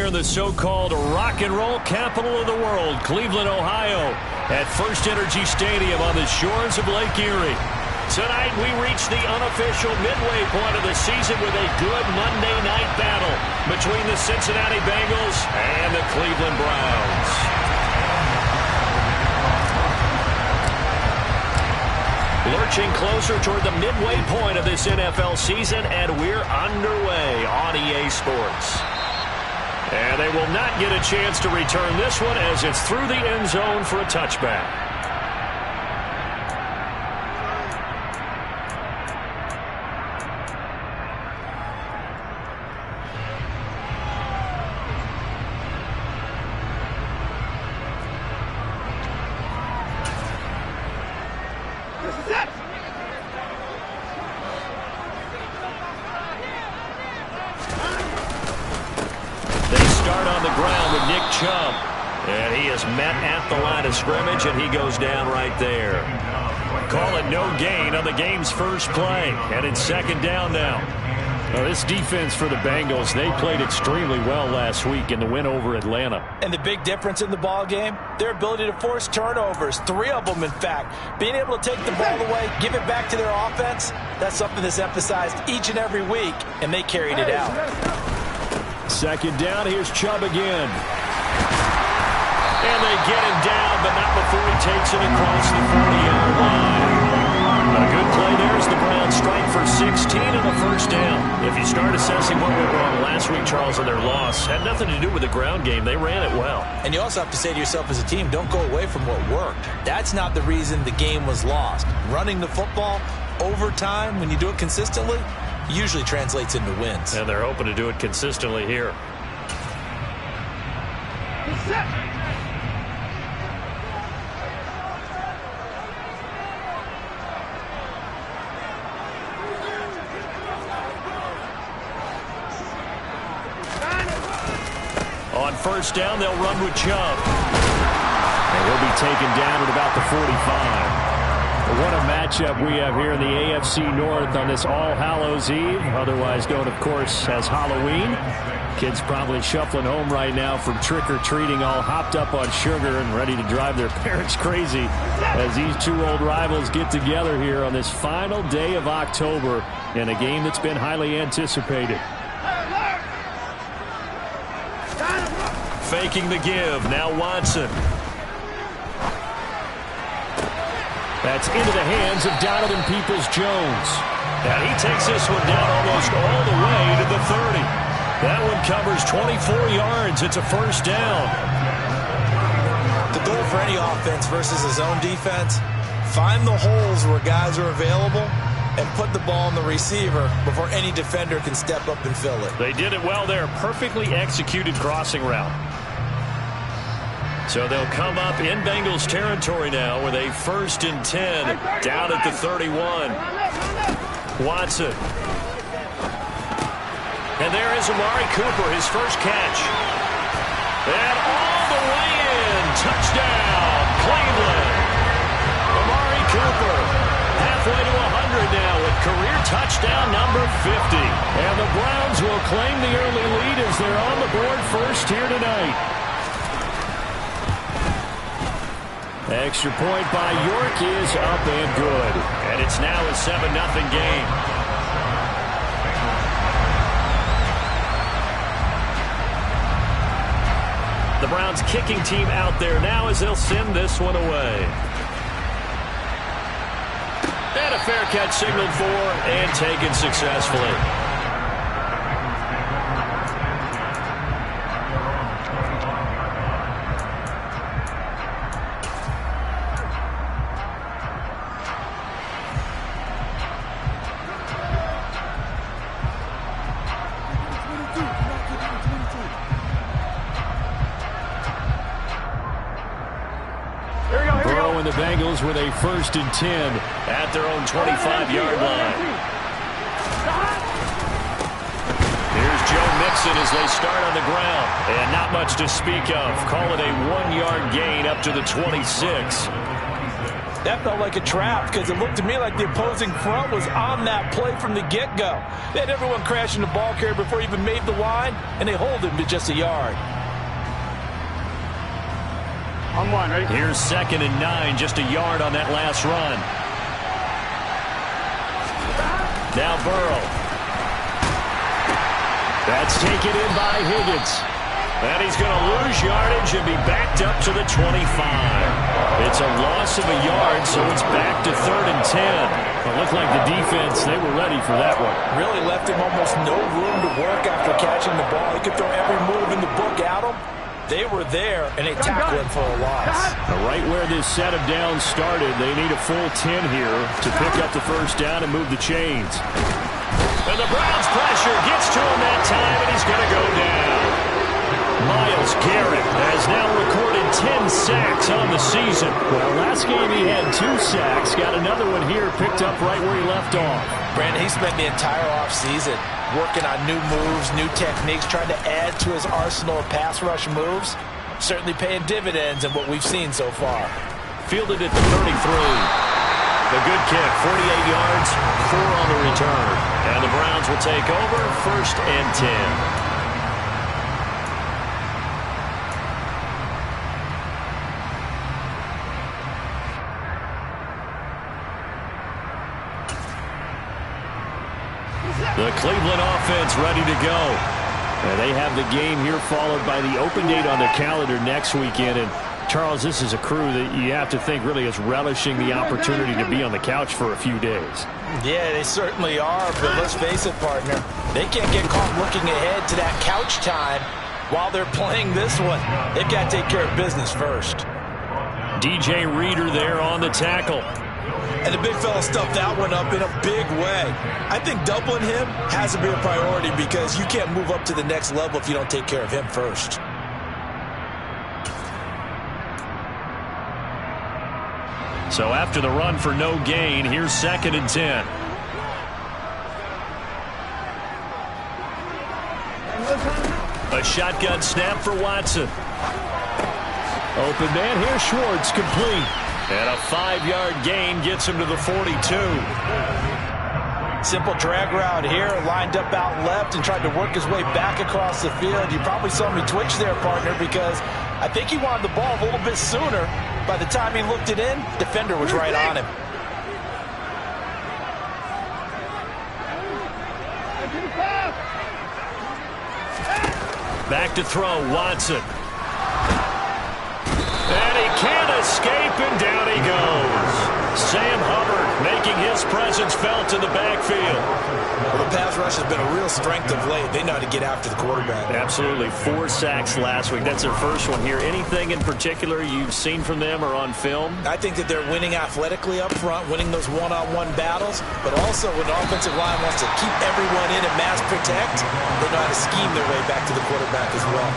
in the so-called rock and roll capital of the world, Cleveland, Ohio, at First Energy Stadium on the shores of Lake Erie. Tonight, we reach the unofficial midway point of the season with a good Monday night battle between the Cincinnati Bengals and the Cleveland Browns. Lurching closer toward the midway point of this NFL season, and we're underway on EA Sports. And they will not get a chance to return this one as it's through the end zone for a touchback. And he is met at the line of scrimmage, and he goes down right there. Call it no gain on the game's first play. And it's second down now. Well, this defense for the Bengals, they played extremely well last week in the win over Atlanta. And the big difference in the ball game, their ability to force turnovers, 3 of them in fact. Being able to take the ball away, give it back to their offense, that's something that's emphasized each and every week, and they carried it out. Second down, here's Chubb again. And they get him down, but not before he takes it across the 40-yard line. A good play there as the Browns strike for 16 and a first down. If you start assessing what went wrong last week, Charles, in their loss, had nothing to do with the ground game. They ran it well. And you also have to say to yourself as a team, don't go away from what worked. That's not the reason the game was lost. Running the football over time, when you do it consistently, usually translates into wins. And they're hoping to do it consistently here. On first down, they'll run with Chubb. And he'll be taken down at about the 45. What a matchup we have here in the AFC North on this All Hallows Eve, otherwise known, of course, as Halloween. Kids probably shuffling home right now from trick-or-treating, all hopped up on sugar and ready to drive their parents crazy as these two old rivals get together here on this final day of October in a game that's been highly anticipated. Faking the give, now Watson. That's into the hands of Donovan Peoples-Jones. And he takes this one down almost all the way to the 30. That one covers 24 yards. It's a first down. The goal for any offense versus a zone defense, find the holes where guys are available and put the ball on the receiver before any defender can step up and fill it. They did it well there. Perfectly executed crossing route. So they'll come up in Bengals territory now with a 1st and 10 down at the 31. Watson. And there is Amari Cooper, his first catch. And all the way in. Touchdown, Cleveland. Amari Cooper halfway to 100 now with career touchdown number 50. And the Browns will claim the early lead as they're on the board first here tonight. Extra point by York is up and good. And it's now a 7-0 game. The Browns kicking team out there now as they'll send this one away. And a fair catch signaled for and taken successfully. The Bengals with a 1st and 10 at their own 25-yard line. Here's Joe Mixon as they start on the ground. And not much to speak of. Call it a 1-yard gain up to the 26. That felt like a trap because it looked to me like the opposing front was on that play from the get-go. They had everyone crashing the ball carrier before he even made the line, and they hold him to just a yard. On one, ready? Here's 2nd and 9, just a yard on that last run. Now Burrow. That's taken in by Higgins. And he's going to lose yardage and be backed up to the 25. It's a loss of a yard, so it's back to 3rd and 10. It looked like the defense, they were ready for that one. Really left him almost no room to work after catching the ball. He could throw every move in the book at him. They were there, and they tackled him for a loss. Right where this set of downs started, they need a full 10 here to pick up the first down and move the chains. And the Browns' pressure gets to him that time, and he's going to go down. Myles Garrett has now recorded 10 sacks on the season. Well, last game he had 2 sacks. Got another one here picked up right where he left off. Brandon, he spent the entire offseason working on new moves, new techniques, trying to add to his arsenal of pass rush moves. Certainly paying dividends in what we've seen so far. Fielded at the 33. The good kick, 48 yards, 4 on the return. And the Browns will take over 1st and 10. The Cleveland offense ready to go. And they have the game here followed by the open date on their calendar next weekend. And Charles, this is a crew that you have to think really is relishing the opportunity to be on the couch for a few days. Yeah, they certainly are. But let's face it, partner, they can't get caught looking ahead to that couch time while they're playing this one. They've got to take care of business first. DJ Reader there on the tackle. And the big fella stuffed that one up in a big way. I think doubling him has to be a priority because you can't move up to the next level if you don't take care of him first. So after the run for no gain, here's 2nd and 10. A shotgun snap for Watson. Open man here, Schwartz, complete. And a 5-yard gain gets him to the 42. Simple drag route here, lined up out left and tried to work his way back across the field. You probably saw me twitch there, partner, because I think he wanted the ball a little bit sooner. By the time he looked it in, defender was right on him. Back to throw, Watson. And he can't escape, and down he goes. Sam Hubbard making his presence felt in the backfield. Well, the pass rush has been a real strength of late. They know how to get after the quarterback. Absolutely. 4 sacks last week. That's their first one here. Anything in particular you've seen from them or on film? I think that they're winning athletically up front, winning those one-on-one battles, but also when the offensive line wants to keep everyone in and mass protect, they know how to scheme their way back to the quarterback as well.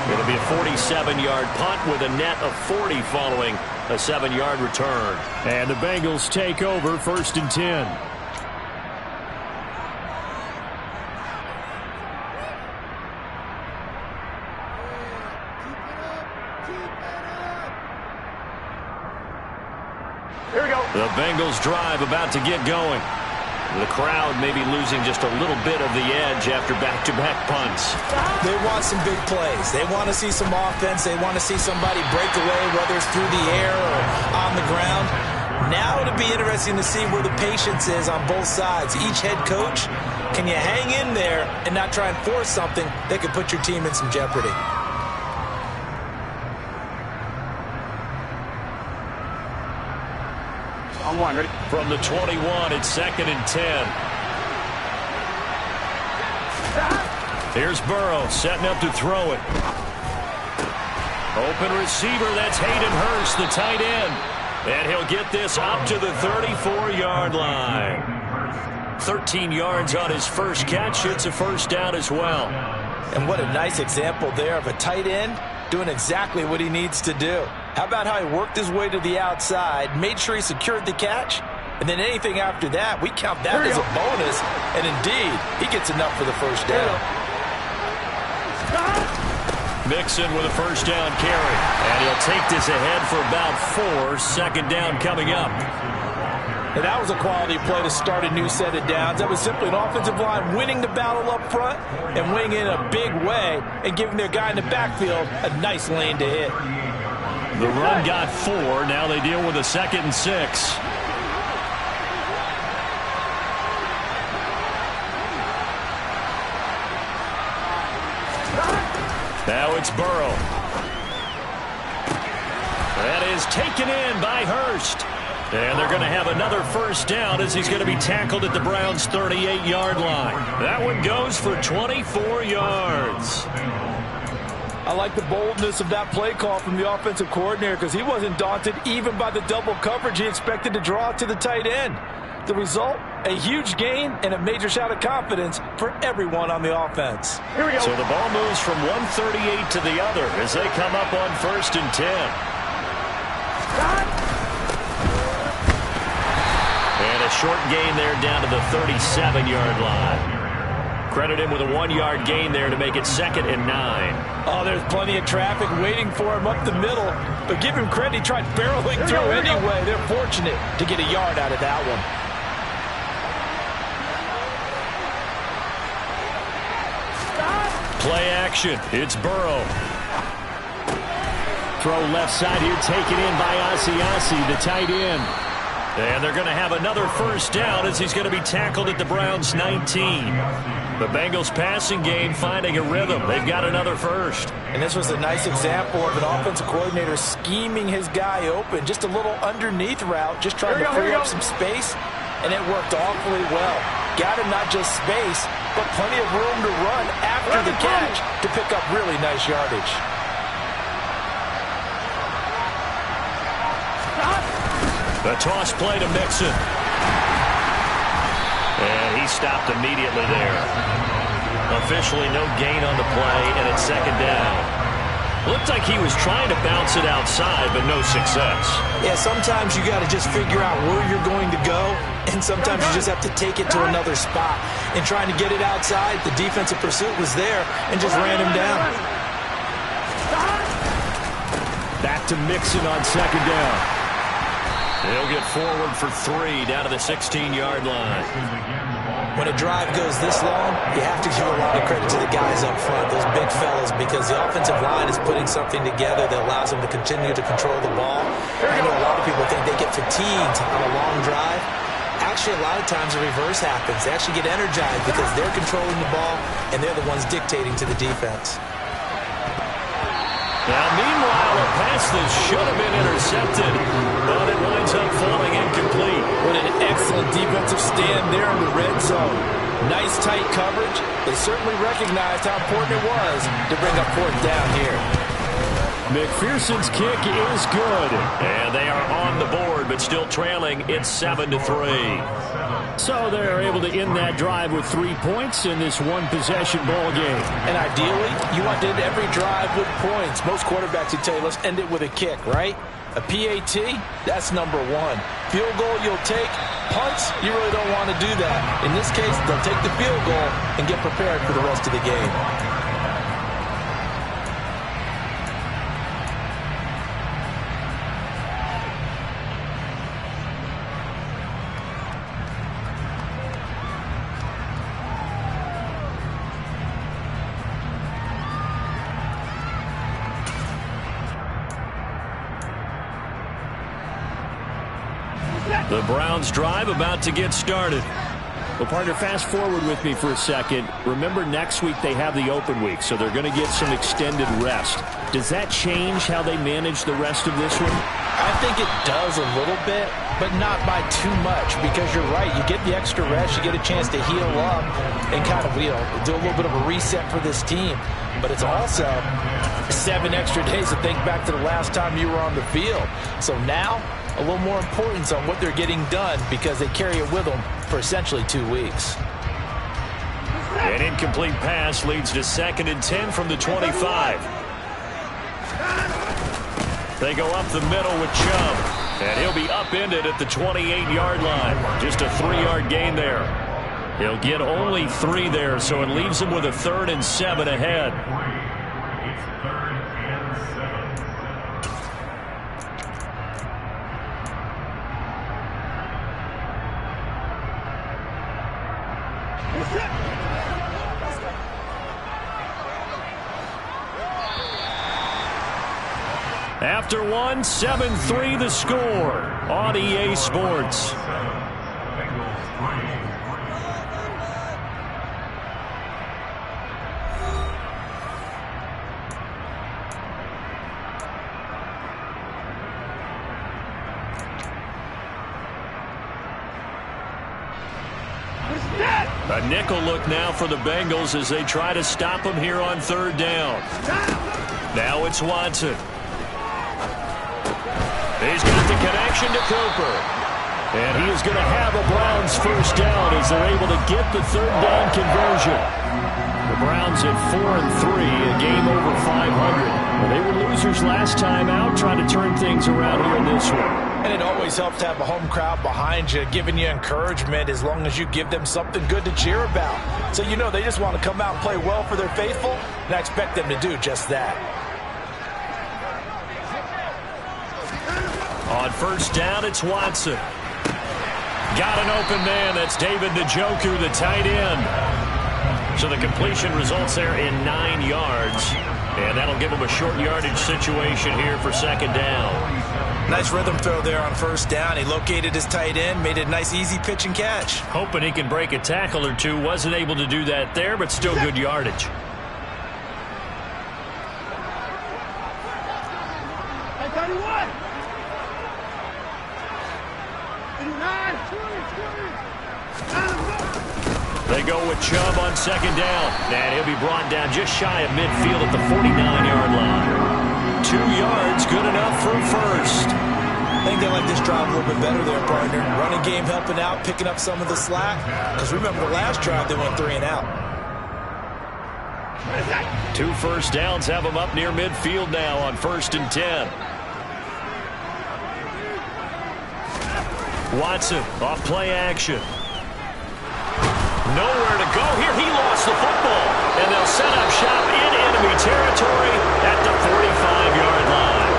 It'll be a 47-yard punt with a net of 40 following a 7-yard return. And the Bengals take over 1st and 10. Here we go. The Bengals drive about to get going. The crowd may be losing just a little bit of the edge after back-to-back punts. They want some big plays. They want to see some offense. They want to see somebody break away, whether it's through the air or on the ground. Now it'll be interesting to see where the patience is on both sides. Each head coach, can you hang in there and not try and force something that could put your team in some jeopardy? On one, ready? From the 21, it's 2nd and 10. Here's Burrow setting up to throw it. Open receiver, that's Hayden Hurst, the tight end. And he'll get this up to the 34-yard line. 13 yards on his first catch. It's a first down as well. And what a nice example there of a tight end doing exactly what he needs to do. How about how he worked his way to the outside, made sure he secured the catch, and then anything after that, we count that as a bonus. And indeed, he gets enough for the first down. Mixon with a first down carry. And he'll take this ahead for about 4. Second down coming up. And that was a quality play to start a new set of downs. That was simply an offensive line winning the battle up front and winning in a big way and giving their guy in the backfield a nice lane to hit. The run got 4. Now they deal with a 2nd and 6. Now it's Burrow. That is taken in by Hurst. And they're going to have another first down as he's going to be tackled at the Browns' 38-yard line. That one goes for 24 yards. I like the boldness of that play call from the offensive coordinator because he wasn't daunted even by the double coverage he expected to draw to the tight end. The result, a huge gain and a major shout of confidence for everyone on the offense. Here we go. So the ball moves from 138 to the other as they come up on 1st and 10. And a short gain there down to the 37-yard line. Credit him with a 1-yard gain there to make it 2nd and 9. Oh, there's plenty of traffic waiting for him up the middle. But give him credit, he tried barreling through anyway. They're fortunate to get a yard out of that one. Play action. It's Burrow. Throw left side here, taken in by Asiasi, the tight end. And they're going to have another first down as he's going to be tackled at the Browns' 19. The Bengals passing game finding a rhythm. They've got another first. And this was a nice example of an offensive coordinator scheming his guy open. Just a little underneath route, just trying to free up some space. And it worked awfully well. Got him not just space, but plenty of room to run after the catch to pick up really nice yardage. The toss play to Mixon. And he stopped immediately there. Officially no gain on the play, and it's 2nd down. Looked like he was trying to bounce it outside, but no success. Yeah, sometimes you got to just figure out where you're going to go, and sometimes you just have to take it to another spot. In trying to get it outside, the defensive pursuit was there and just ran him down. Back to Mixon on 2nd down. They'll get forward for 3 down to the 16-yard line. When a drive goes this long, you have to give a lot of credit to the guys up front, those big fellas, because the offensive line is putting something together that allows them to continue to control the ball. I know a lot of people think they get fatigued on a long drive. Actually, a lot of times the reverse happens. They actually get energized because they're controlling the ball, and they're the ones dictating to the defense. Now, meanwhile, a pass that should have been intercepted, but it winds up falling incomplete. What an excellent defensive stand there in the red zone. Nice tight coverage. They certainly recognized how important it was to bring up 4th down here. McPherson's kick is good. And they are on the board, but still trailing. It's 7-3. So they're able to end that drive with 3 points in this one-possession ball game. And ideally, you want to end every drive with points. Most quarterbacks would tell you, let's end it with a kick, right? A PAT, that's number 1. Field goal, you'll take. Punts, you really don't want to do that. In this case, they'll take the field goal and get prepared for the rest of the game. The Browns drive about to get started. Well, partner, fast forward with me for a second. Remember, next week they have the open week, so they're going to get some extended rest. Does that change how they manage the rest of this one? I think it does a little bit, but not by too much, because you're right. You get the extra rest, you get a chance to heal up and kind of, do a little bit of a reset for this team. But it's also 7 extra days to think back to the last time you were on the field. So now, a little more importance on what they're getting done because they carry it with them for essentially 2 weeks. An incomplete pass leads to 2nd and 10 from the 25. They go up the middle with Chubb, and he'll be upended at the 28-yard line. Just a 3-yard gain there. He'll get only 3 there, so it leaves him with a 3rd and 7 ahead. After one, 7-3 the score on EA Sports. A nickel look now for the Bengals as they try to stop him here on third down. Now it's Watson. He's got the connection to Cooper. And he is going to have a Browns first down as they're able to get the third down conversion. The Browns at 4-3, a game over 500. Well, they were losers last time out, trying to turn things around here in this one. And it always helps to have a home crowd behind you, giving you encouragement as long as you give them something good to cheer about. So you know they just want to come out and play well for their faithful, and I expect them to do just that. On first down, it's Watson. Got an open man. That's David Njoku, the tight end. So the completion results there in 9 yards. And that'll give him a short yardage situation here for second down. Nice rhythm throw there on first down. He located his tight end, made it a nice easy pitch and catch. Hoping he can break a tackle or two. Wasn't able to do that there, but still good yardage. Hey, 31! 39! They go with Chubb on second down. And he'll be brought down just shy of midfield at the 49-yard line. 2 yards, good enough for first. I think they like this drive a little bit better there, partner. Running game helping out, picking up some of the slack. Because remember the last drive, they went 3 and out. 2 first downs have them up near midfield now on 1st and 10. Watson off play action. Nowhere to go here. He lost the football. And they'll set up shop in enemy territory at the 45-yard line.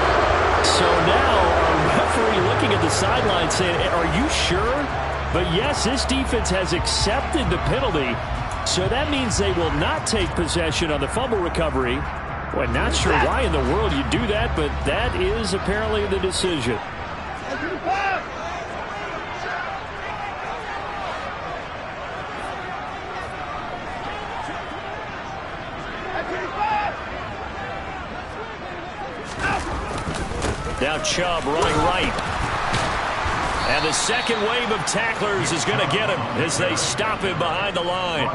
So now a referee looking at the sideline saying, are you sure? But yes, this defense has accepted the penalty. So that means they will not take possession on the fumble recovery. Well, not sure why in the world you do that, but that is apparently the decision. Now Chubb running right. And the second wave of tacklers is going to get him as they stop him behind the line.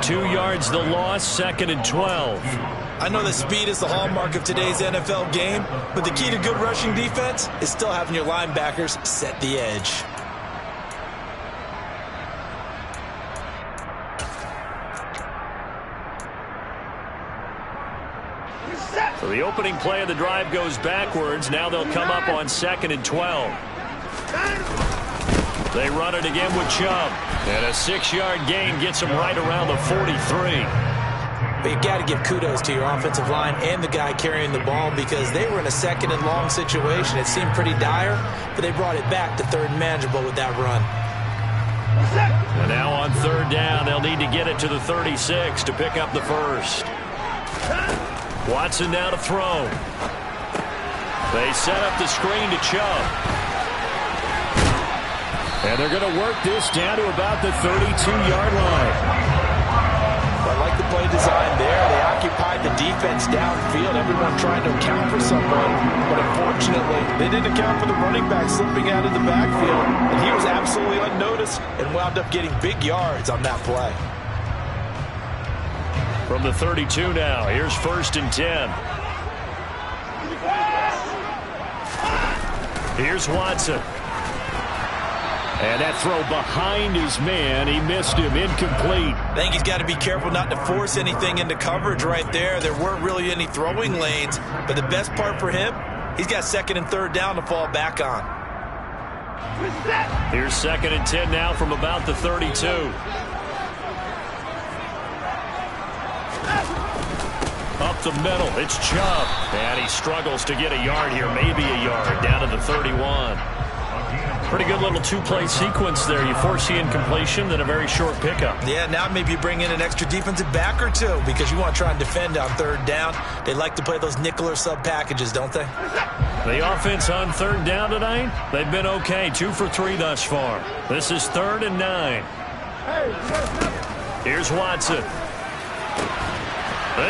2 yards the loss, 2nd and 12. I know that speed is the hallmark of today's NFL game, but the key to good rushing defense is still having your linebackers set the edge. So the opening play of the drive goes backwards. Now they'll come up on 2nd and 12. They run it again with Chubb. And a 6-yard gain gets them right around the 43. But you've got to give kudos to your offensive line and the guy carrying the ball because they were in a 2nd and long situation. It seemed pretty dire, but they brought it back to 3rd and manageable with that run. And now on 3rd down, they'll need to get it to the 36 to pick up the first. Watson now to throw. They set up the screen to Chubb. And they're going to work this down to about the 32-yard line. I like the play design there. They occupied the defense downfield. Everyone trying to account for someone. But unfortunately, they didn't account for the running back slipping out of the backfield. And he was absolutely unnoticed and wound up getting big yards on that play. From the 32 now, here's 1st and 10. Here's Watson. And that throw behind his man, he missed him, incomplete. I think he's got to be careful not to force anything into coverage right there. There weren't really any throwing lanes, but the best part for him, he's got 2nd and 3rd down to fall back on. Here's 2nd and 10 now from about the 32. Up the middle, it's Chubb. And he struggles to get a yard here, maybe a yard, down to the 31. Pretty good little two-play sequence there. You force the incompletion, then a very short pickup. Yeah, now maybe you bring in an extra defensive back or two because you want to try and defend on third down. They like to play those nickel or sub packages, don't they? The offense on third down tonight, they've been okay. 2 for 3 thus far. This is 3rd and 9. Here's Watson.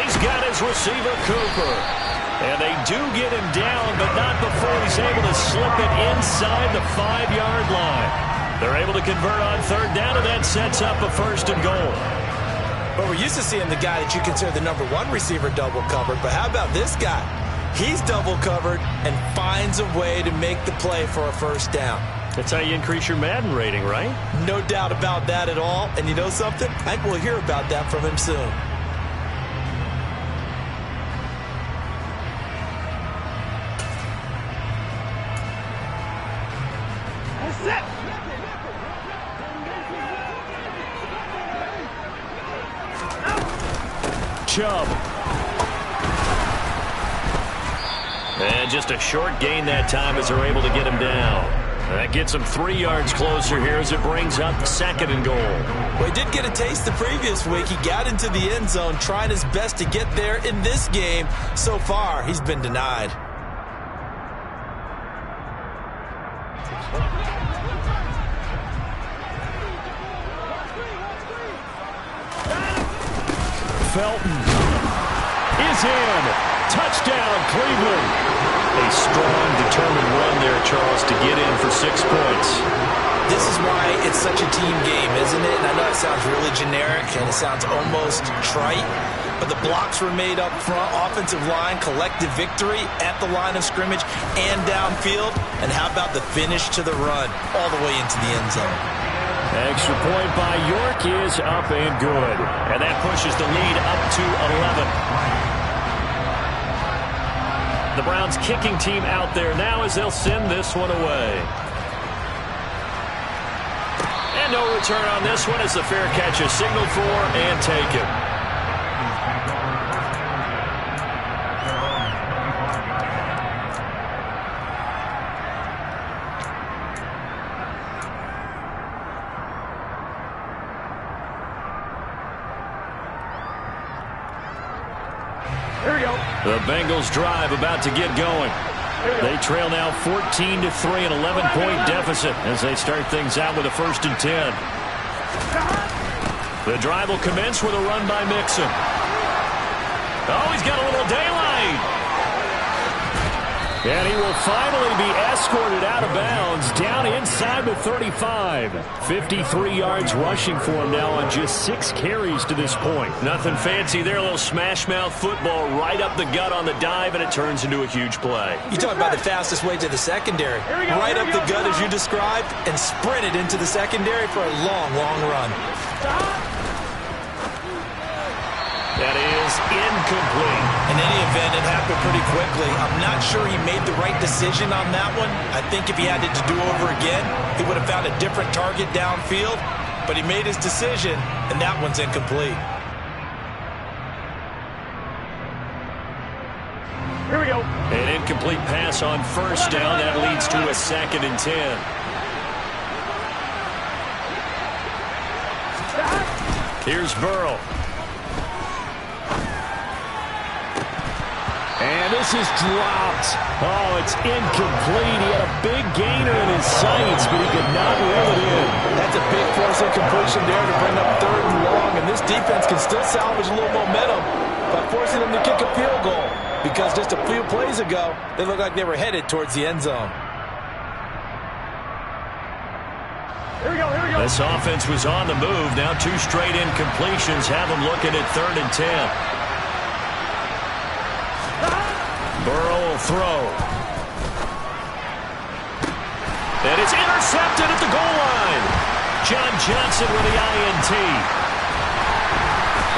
He's got his receiver, Cooper. And they do get him down, but not before he's able to slip it inside the 5-yard line. They're able to convert on third down, and that sets up a 1st and goal. Well, we're used to seeing the guy that you consider the number 1 receiver double covered, but how about this guy? He's double covered and finds a way to make the play for a 1st down. That's how you increase your Madden rating, right? No doubt about that at all. And you know something? I think we'll hear about that from him soon. Chubb. And just a short gain that time as they're able to get him down. That gets him 3 yards closer here as it brings up 2nd and goal. Well, he did get a taste the previous week. He got into the end zone trying his best to get there in this game. So far, he's been denied. Felton is in. Touchdown, Cleveland. A strong, determined run there, Charles, to get in for 6 points. This is why it's such a team game, isn't it? And I know it sounds really generic and it sounds almost trite, but the blocks were made up front, offensive line, collective victory at the line of scrimmage and downfield. And how about the finish to the run all the way into the end zone? Extra point by York is up and good. And that pushes the lead up to 11. The Browns kicking team out there now as they'll send this one away. And no return on this one as the fair catch is signaled for and taken. The Bengals drive about to get going. They trail now 14-3, an 11-point deficit as they start things out with a 1st and 10. The drive will commence with a run by Mixon. Oh, he's got a little daylight. And he will finally be escorted out of bounds down inside the 35. 53 yards rushing for him now on just 6 carries to this point. Nothing fancy there, a little smash-mouth football right up the gut on the dive, and it turns into a huge play. You talk about the fastest way to the secondary. Right up the gut as you described and sprinted into the secondary for a long, long run. That is incomplete. In any event, it happened pretty quickly. I'm not sure he made the right decision on that one. I think if he had it to do over again, he would have found a different target downfield. But he made his decision, and that one's incomplete. Here we go. An incomplete pass on 1st down. That leads to a 2nd and 10. Here's Burrow. And this is dropped. Oh, it's incomplete. He had a big gainer in his sights, but he could not reel it in. That's a big force incompletion there to bring up 3rd and long, and this defense can still salvage a little momentum by forcing them to kick a field goal, because just a few plays ago, they looked like they were headed towards the end zone. Here we go, here we go. This offense was on the move. Now 2 straight incompletions have them looking at 3rd and 10. Burrow will throw. And it's intercepted at the goal line. John Johnson with the INT.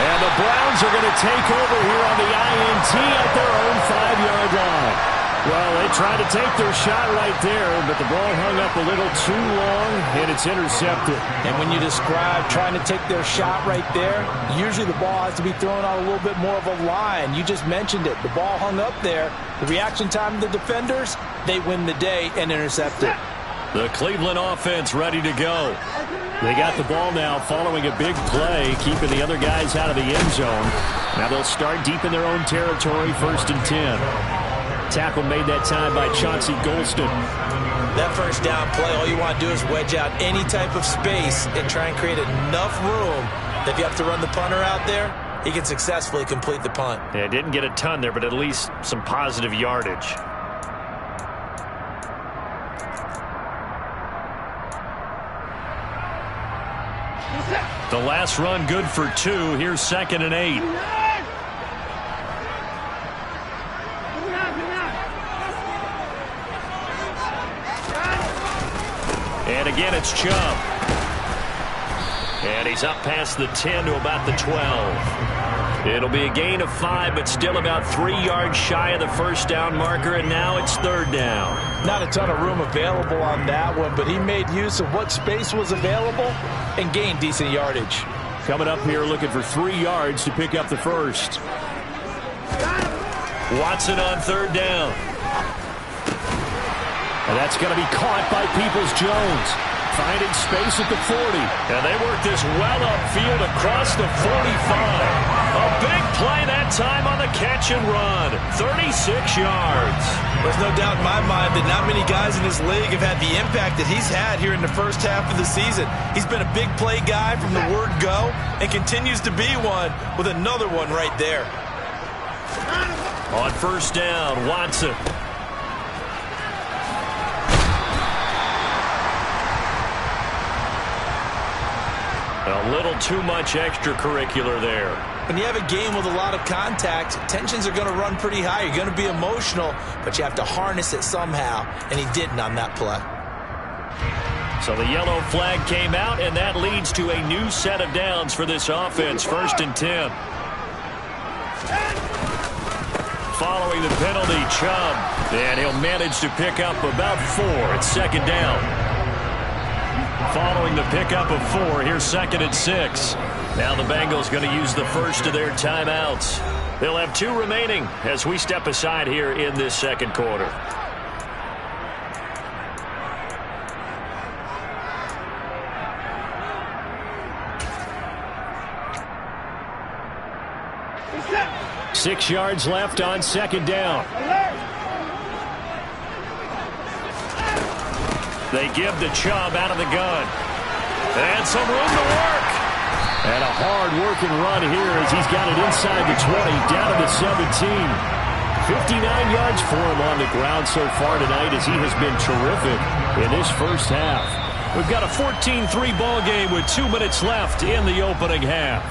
And the Browns are going to take over here on the INT at their own 5-yard line. Well, they tried to take their shot right there, but the ball hung up a little too long, and it's intercepted. And when you describe trying to take their shot right there, usually the ball has to be thrown out a little bit more of a line. You just mentioned it. The ball hung up there. The reaction time of the defenders, they win the day and intercept it. The Cleveland offense ready to go. They got the ball now following a big play, keeping the other guys out of the end zone. Now they'll start deep in their own territory, 1st and 10. Tackle made that time by Chauncey Golston. That first down play, all you want to do is wedge out any type of space and try and create enough room that if you have to run the punter out there, he can successfully complete the punt. Yeah, didn't get a ton there, but at least some positive yardage. The last run good for 2. Here's 2nd and 8. And again, it's Chubb. And he's up past the 10 to about the 12. It'll be a gain of 5, but still about 3 yards shy of the first down marker, and now it's 3rd down. Not a ton of room available on that one, but he made use of what space was available and gained decent yardage. Coming up here looking for 3 yards to pick up the first. Watson on 3rd down. And that's going to be caught by Peoples-Jones. Finding space at the 40. And they work this well upfield across the 45. A big play that time on the catch and run. 36 yards. There's no doubt in my mind that not many guys in this league have had the impact that he's had here in the first half of the season. He's been a big play guy from the word go and continues to be one with another one right there. On 1st down, Watson. A little too much extracurricular there. When you have a game with a lot of contact, tensions are going to run pretty high. You're going to be emotional, but you have to harness it somehow, and he didn't on that play. So the yellow flag came out, and that leads to a new set of downs for this offense. 1st and 10. Following the penalty, Chubb. And he'll manage to pick up about 4. It's 2nd down. Following the pickup of 4, here's 2nd and 6. Now the Bengals going to use the first of their timeouts. They'll have 2 remaining as we step aside here in this 2nd quarter. Reset. 6 yards left on 2nd down. They give the Chubb out of the gun. And some room to work. And a hard-working run here as he's got it inside the 20, down to the 17. 59 yards for him on the ground so far tonight as he has been terrific in this first half. We've got a 14-3 ball game with 2 minutes left in the opening half.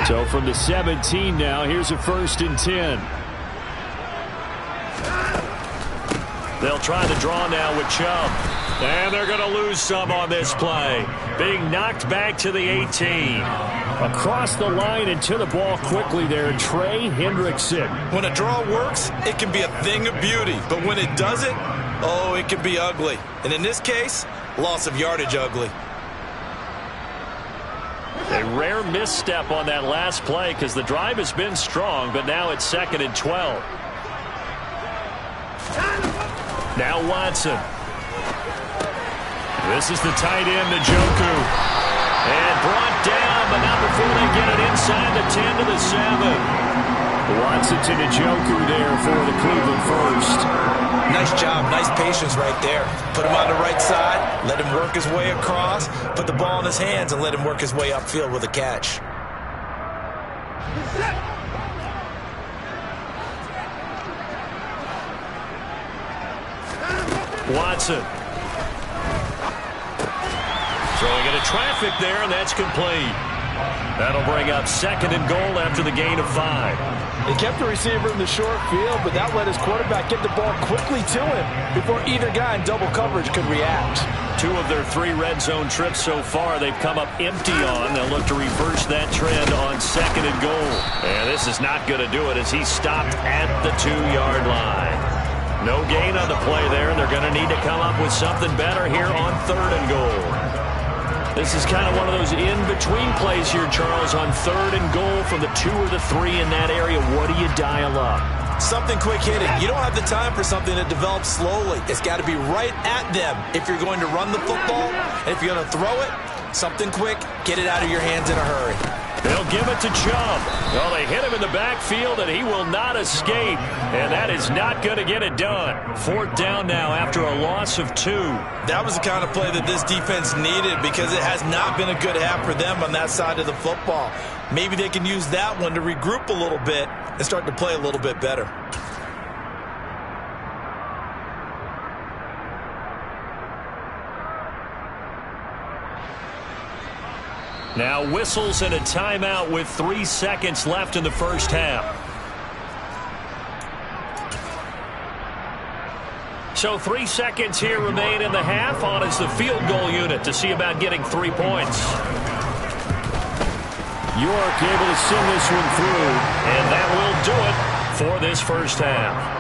So from the 17 now, here's a 1st and 10. They'll try the draw now with Chubb. And they're going to lose some on this play. Being knocked back to the 18. Across the line and to the ball quickly there, Trey Hendrickson. When a draw works, it can be a thing of beauty. But when it doesn't, oh, it can be ugly. And in this case, loss of yardage ugly. A rare misstep on that last play because the drive has been strong, but now it's 2nd and 12. Now Watson. This is the tight end, Njoku. And brought down, but not before they get it inside the 10 to the 7. Watson to Njoku there for the Cleveland first. Nice job, nice patience right there. Put him on the right side, let him work his way across, put the ball in his hands, and let him work his way upfield with a catch. Watson. Throwing into traffic there, and that's complete. That'll bring up 2nd and goal after the gain of 5. They kept the receiver in the short field, but that let his quarterback get the ball quickly to him before either guy in double coverage could react. 2 of their 3 red zone trips so far they've come up empty on. They'll look to reverse that trend on 2nd and goal. And this is not going to do it as he stopped at the 2-yard line. No gain on the play there. They're going to need to come up with something better here on 3rd and goal. This is kind of one of those in-between plays here, Charles, on 3rd and goal from the 2 or the 3 in that area. What do you dial up? Something quick hitting. You don't have the time for something that develops slowly. It's got to be right at them if you're going to run the football. And if you're going to throw it, something quick, get it out of your hands in a hurry. They'll give it to Chubb. Well, they hit him in the backfield, and he will not escape. And that is not going to get it done. 4th down now after a loss of 2. That was the kind of play that this defense needed because it has not been a good half for them on that side of the football. Maybe they can use that one to regroup a little bit and start to play a little bit better. Now whistles and a timeout with 3 seconds left in the first half. So 3 seconds here remain in the half. On is the field goal unit to see about getting 3 points. York able to send this one through. And that will do it for this first half.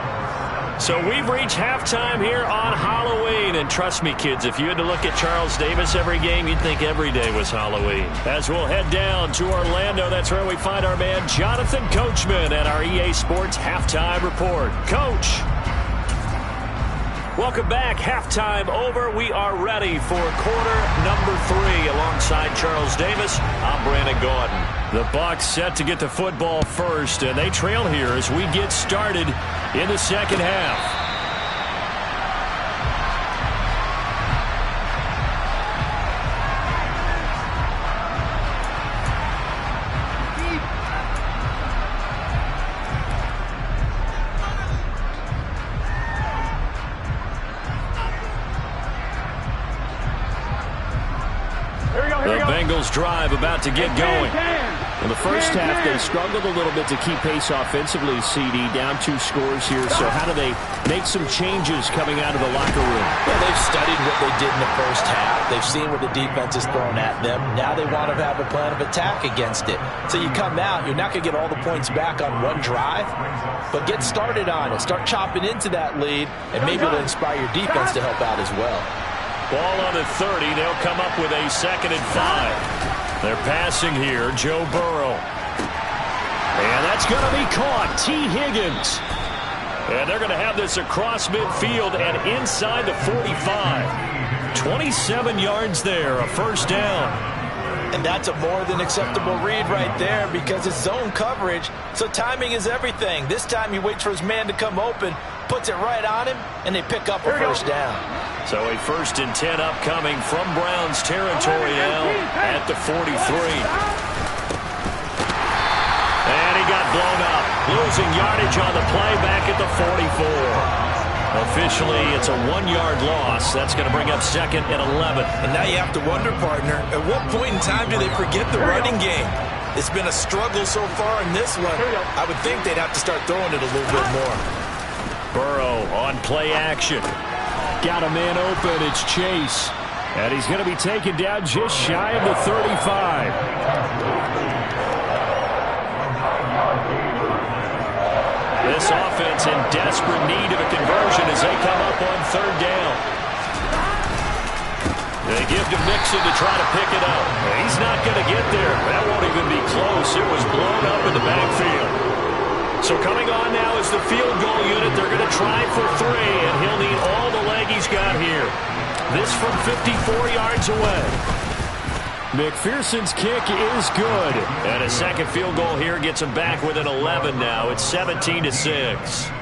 So we've reached halftime here on Halloween. And trust me, kids, if you had to look at Charles Davis every game, you'd think every day was Halloween. As we'll head down to Orlando, that's where we find our man Jonathan Coachman at our EA Sports Halftime Report. Coach. Welcome back. Halftime over. We are ready for quarter number 3 alongside Charles Davis. I'm Brandon Gaudin. The Bucs set to get the football first, and they trail here as we get started in the second half. The Bengals drive about to get going. In the first half, they struggled a little bit to keep pace offensively, CD, down 2 scores here. So how do they make some changes coming out of the locker room? Well, they've studied what they did in the first half. They've seen what the defense is throwing at them. Now they want to have a plan of attack against it. So you come out, you're not going to get all the points back on one drive, but get started on it. Start chopping into that lead, and maybe it'll inspire your defense to help out as well. Ball on the 30. They'll come up with a 2nd and 5. They're passing here. Joe Burrow. And that's going to be caught. T. Higgins. And they're going to have this across midfield and inside the 45. 27 yards there. A first down. And that's a more than acceptable read right there because it's zone coverage, so timing is everything. This time he waits for his man to come open, puts it right on him, and they pick up a first down. So a 1st and 10 upcoming from Browns territory now at the 43. And he got blown up. Losing yardage on the play back at the 44. Officially, it's a 1-yard loss. That's going to bring up 2nd and 11. And now you have to wonder, partner, at what point in time do they forget the running game? It's been a struggle so far in this one. I would think they'd have to start throwing it a little bit more. Burrow on play action. Got a man open. It's Chase. And he's going to be taken down just shy of the 35. This offense in desperate need of a conversion as they come up on 3rd down. They give to Mixon to try to pick it up. He's not going to get there. That won't even be close. It was blown up in the backfield. So coming on now is the field goal unit. They're going to try for 3, and he'll need all the leg he's got here. This from 54 yards away. McPherson's kick is good. And a 2nd field goal here gets him back within 11 now. It's 17-6.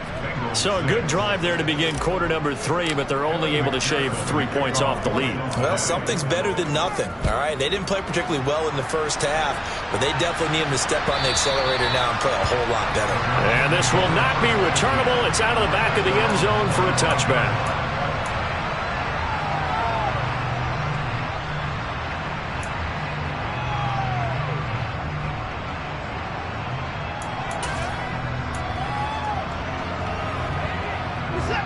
So a good drive there to begin quarter number 3, but they're only able to shave 3 points off the lead. Well, something's better than nothing, all right? They didn't play particularly well in the first half, but they definitely need him to step on the accelerator now and play a whole lot better. And this will not be returnable. It's out of the back of the end zone for a touchback.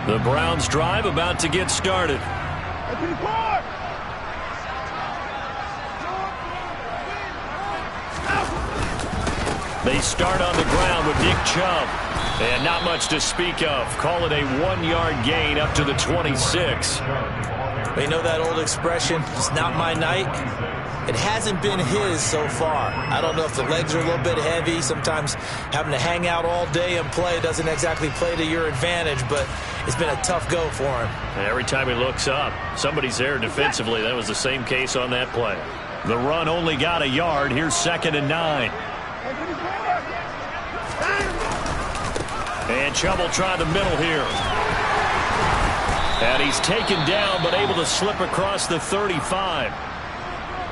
The Browns drive about to get started. They start on the ground with Nick Chubb. And not much to speak of. Call it a 1-yard gain up to the 26. You know that old expression, it's not my night? It hasn't been his so far. I don't know if the legs are a little bit heavy. Sometimes having to hang out all day and play doesn't exactly play to your advantage, but it's been a tough go for him. And every time he looks up, somebody's there defensively. That was the same case on that play. The run only got a yard. Here's 2nd and 9. And Chubb will try the middle here. And he's taken down, but able to slip across the 35.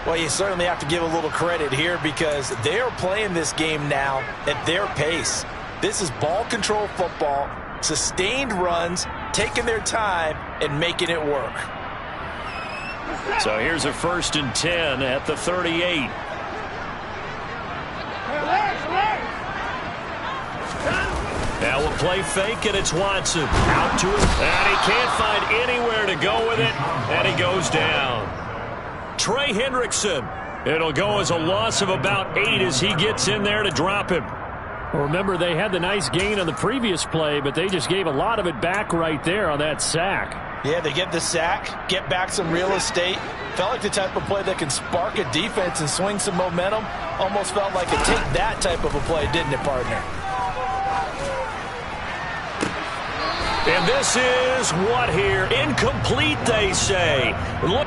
Well, you certainly have to give a little credit here because they're playing this game now at their pace. This is ball control football, sustained runs, taking their time, and making it work. So here's a 1st and 10 at the 38. Now we'll play fake, and it's Watson. Out to it, and he can't find anywhere to go with it, and he goes down. Trey Hendrickson. It'll go as a loss of about 8 as he gets in there to drop him. Well, remember, they had the nice gain on the previous play, but they just gave a lot of it back right there on that sack. Yeah, they get the sack, get back some real estate. Felt like the type of play that can spark a defense and swing some momentum. Almost felt like a take that type of a play, didn't it, partner? And this is what here? Incomplete, they say. Look.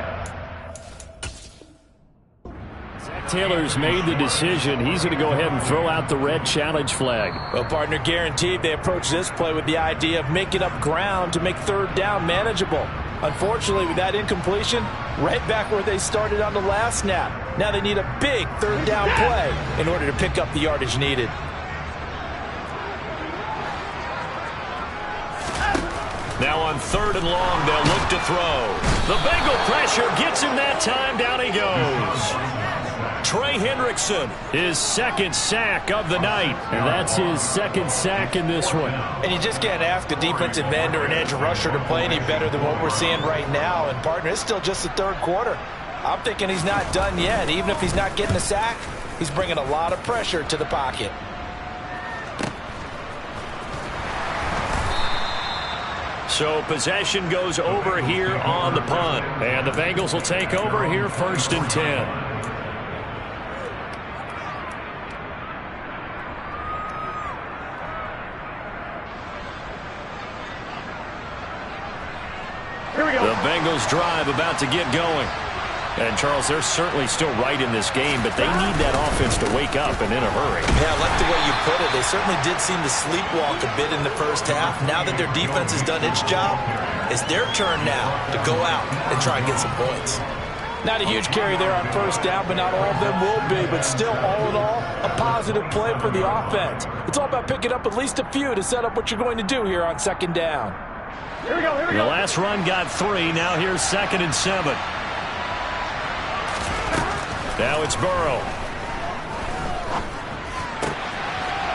Zach Taylor's made the decision. He's going to go ahead and throw out the red challenge flag. Well, partner, guaranteed they approach this play with the idea of making up ground to make 3rd down manageable. Unfortunately, with that incompletion, right back where they started on the last snap. Now they need a big 3rd down play in order to pick up the yardage needed. Now on 3rd and long, they'll look to throw. The Bengal pressure gets him that time. Down he goes. Trey Hendrickson, his 2nd sack of the night. And that's his 2nd sack in this one. And you just can't ask a defensive end or an edge rusher to play any better than what we're seeing right now. And, partner, it's still just the 3rd quarter. I'm thinking he's not done yet. Even if he's not getting a sack, he's bringing a lot of pressure to the pocket. So possession goes over here on the punt. And the Bengals will take over here 1st and 10. Here we go. The Bengals drive about to get going. And, Charles, they're certainly still right in this game, but they need that offense to wake up and in a hurry. Yeah, I like the way you put it. They certainly did seem to sleepwalk a bit in the first half. Now that their defense has done its job, it's their turn now to go out and try and get some points. Not a huge carry there on 1st down, but not all of them will be. But still, all in all, a positive play for the offense. It's all about picking up at least a few to set up what you're going to do here on 2nd down. Here we go, here we The go. last run got 3. Now here's 2nd and 7. Now it's Burrow.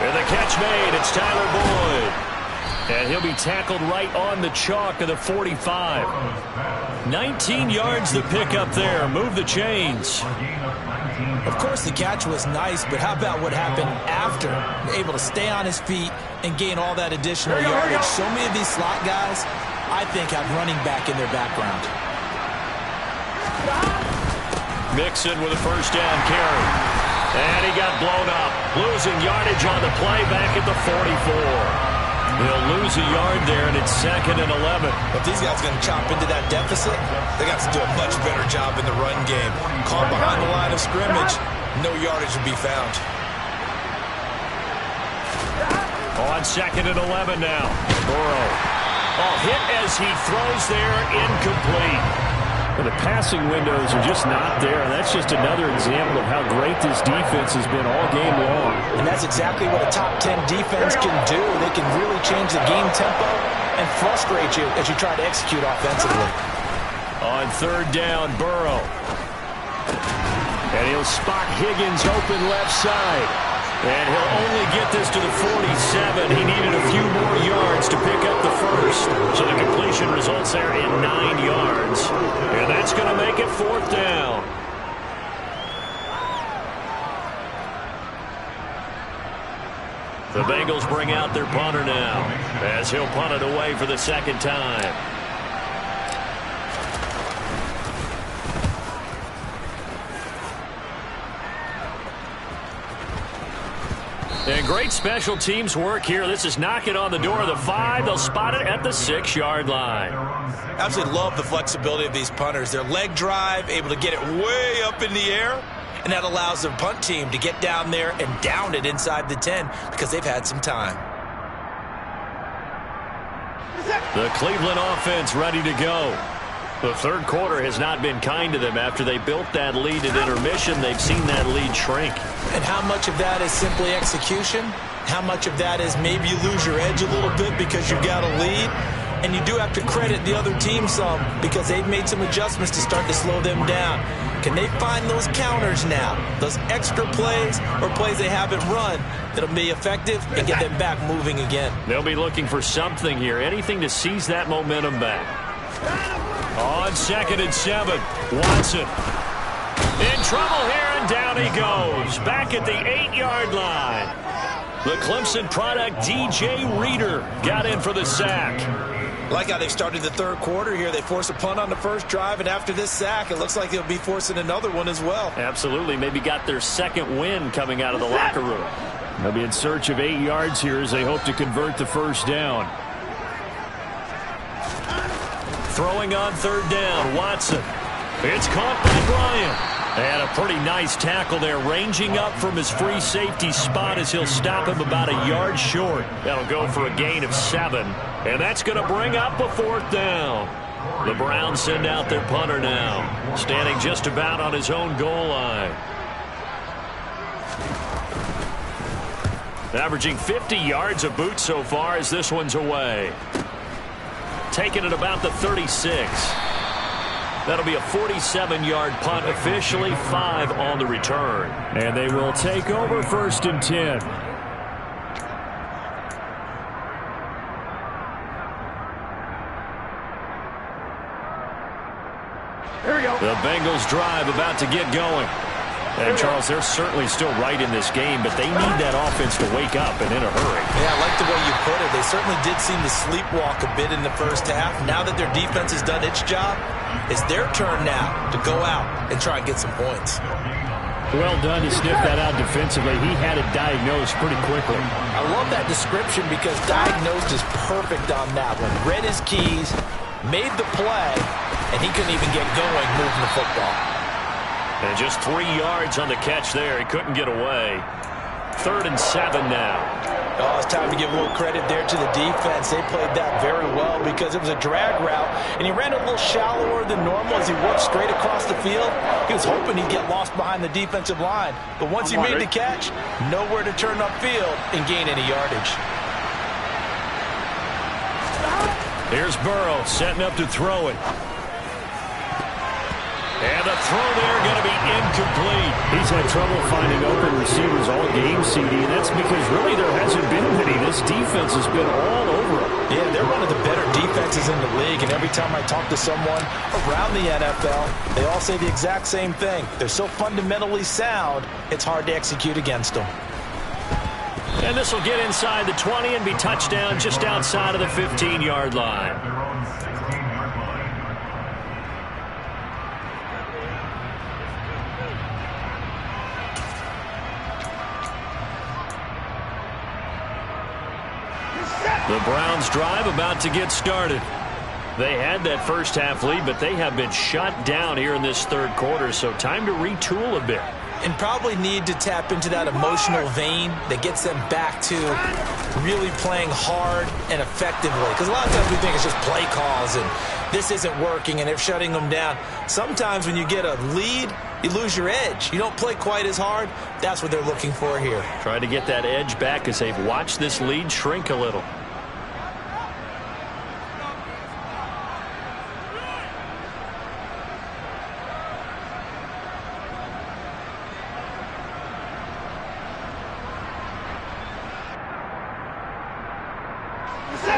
And the catch made. It's Tyler Boyd. And he'll be tackled right on the chalk of the 45. 19 yards to pick up there. Move the chains. Of course, the catch was nice, but how about what happened after? Able to stay on his feet and gain all that additional yardage. So many of these slot guys, I think, have running back in their background. Mixon with a 1st down carry. And he got blown up. Losing yardage on the play back at the 44. They'll lose a yard there, and it's 2nd and 11. If these guys are going to chop into that deficit, they got to do a much better job in the run game. Caught behind the line of scrimmage, no yardage will be found. On 2nd and 11 now. Burrow. Hit as he throws there, incomplete. Well, the passing windows are just not there. And that's just another example of how great this defense has been all game long. And that's exactly what a top 10 defense can do. They can really change the game tempo and frustrate you as you try to execute offensively. On 3rd down, Burrow. And he'll spot Higgins open left side. And he'll only get this to the 47. He needed a few more yards to pick up the 1st. So the Bengals bring out their punter now, as he'll punt it away for the second time. And great special teams work here. This is knocking on the door of the 5. They'll spot it at the 6-yard line. Absolutely love the flexibility of these punters. Their leg drive, able to get it way up in the air, and that allows the punt team to get down there and down it inside the 10 because they've had some time. The Cleveland offense ready to go. The third quarter has not been kind to them. After they built that lead at intermission, they've seen that lead shrink. And how much of that is simply execution? How much of that is maybe you lose your edge a little bit because you've got a lead? And you do have to credit the other team some because they've made some adjustments to start to slow them down. Can they find those counters now, those extra plays or plays they haven't run that'll be effective and get them back moving again? They'll be looking for something here, anything to seize that momentum back. On 2nd and 7, Watson in trouble here, and down he goes. Back at the 8-yard line. The Clemson product, DJ Reader, got in for the sack. I like how they started the third quarter here. They forced a punt on the first drive, and after this sack, it looks like they'll be forcing another one as well. Absolutely. Maybe got their second win coming out of the locker room. They'll be in search of 8 yards here as they hope to convert the first down. Throwing on third down, Watson. It's caught by Bryant. And a pretty nice tackle there, ranging up from his free safety spot as he'll stop him about a yard short. That'll go for a gain of 7. And that's going to bring up a 4th down. The Browns send out their punter now, standing just about on his own goal line. Averaging 50 yards a boot so far as this one's away. Taking it about the 36. That'll be a 47-yard punt, officially 5 on the return. And they will take over 1st and 10. Here we go. The Bengals drive about to get going. And, Charles, they're certainly still right in this game, but they need that offense to wake up and in a hurry. Yeah, I like the way you put it. They certainly did seem to sleepwalk a bit in the first half. Now that their defense has done its job, it's their turn now to go out and try and get some points. Well done to sniff that out defensively. He had it diagnosed pretty quickly. I love that description because diagnosed is perfect on that one. Read his keys, made the play, and he couldn't even get going moving the football. And just 3 yards on the catch there. He couldn't get away. 3rd and 7 now. Oh, it's time to give a little credit there to the defense. They played that very well because it was a drag route, and he ran a little shallower than normal as he worked straight across the field. He was hoping he'd get lost behind the defensive line. But once he made the catch, nowhere to turn upfield and gain any yardage. Here's Burrow setting up to throw it. And the throw there going to be incomplete. He's had trouble finding open receivers all game, CD, and that's because really there hasn't been many. This defense has been all over him. Yeah, they're one of the better defenses in the league, and every time I talk to someone around the NFL, they all say the exact same thing. They're so fundamentally sound, it's hard to execute against them. And this will get inside the 20 and be touchdown just outside of the 15-yard line. The Browns drive about to get started. They had that first half lead, but they have been shut down here in this third quarter, so time to retool a bit. And probably need to tap into that emotional vein that gets them back to really playing hard and effectively. Because a lot of times we think it's just play calls and this isn't working and they're shutting them down. Sometimes when you get a lead, you lose your edge. You don't play quite as hard. That's what they're looking for here. Try to get that edge back as they've watched this lead shrink a little.